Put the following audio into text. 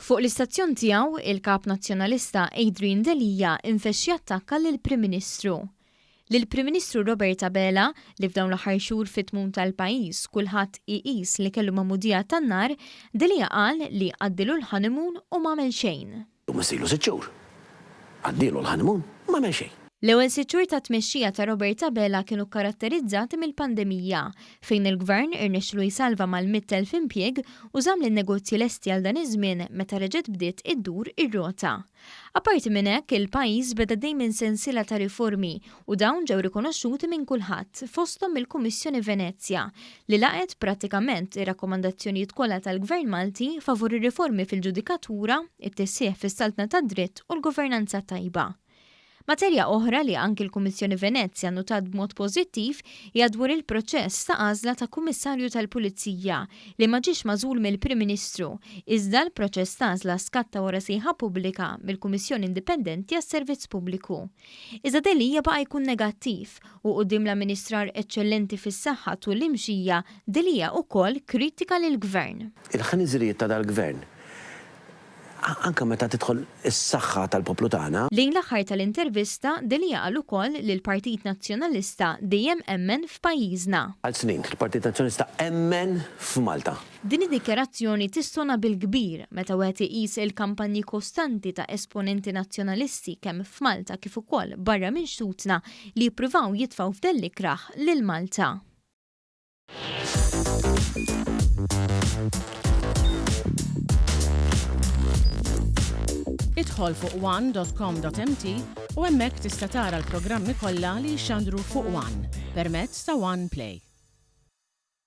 Fuq l-istazzjon tiegħu, il-kap nazzjonalista Adrian Delija infexxi attakka lill-Prim Ministru. Lill-Prim Ministru Robert Abela li f'dawn l-aħħar xhur fit-tmum tal-pajjiż kulħadd iqis li kellu magħmudija tan-nar, Delija qal li għaddilu l-honeymoon u m'għamel xejn. Ma silu 6 xhur. Għaddilu l-honeymoon m'għamel xejn. L-ewwel 6 xhur ta' tmexxija ta' Robert Abela kienu karatterizzati mill-pandemija fejn il-gvern irnexxielu jsalva mal-100,000 impjieg u żamm lin-negozji lesti għal dan iż-żmien meta reġgħet bdiet iddur ir-rota. Apparti minn hekk il-pajjiż beda dejjem sensiela ta' riformi u dawn ġew rikonoxxuti minn kulħadd fosthom il-Kummissjoni Venezja li laqgħet prattikament ir-rakkomandazzjonijiet kollha tal-Gvern Malti favur ir-riformi fil-ġudikatura, it-tissieħ fis-saltna tad-dritt u l-governanza tajba. Materja oħra li anki l-Kummissjoni Venezja notat b'mod pożittiv hija dwar il-proċess ta' għażla ta' Kummissarju tal-Pulizija li ma ġiex magħżul mill-Prim Ministru, iżda l-proċess ta' għażla skatta wara sejħa pubblika mill-Kummissjoni Indipendenti għas-Servizz Pubbliku. Iżda Delija baqa' jkun negattiv u quddiem l-Amministrar eċċellenti fis-saħħa tul l-imxija Delija wkoll kritika lill-Gvern. Il-ħaniżrijiet ta' dal-Gvern anke meta tidħol is-saħħa tal-poplu tagħna. Lejn l-aħħar tal-intervista Delija qal ukoll li l-Partit Nazzjonalista dejjem emmen f'pajjiżna. Għal snin il-Partit Nazzjonalista emmen f'Malta. Din id-dikjarazzjoni tistona bil-kbir meta wieħed iqis il-kampanji kostanti ta' esponenti nazzjonalisti kemm f'Malta kif ukoll barra minn xtutna li jippruvaw jitfgħu f'dell ikraħ lil Malta. Idħol fuq one.com.mt u hemmhekk tista' tara l-programmi kollha li jxandru fuq One permezz ta' One Play.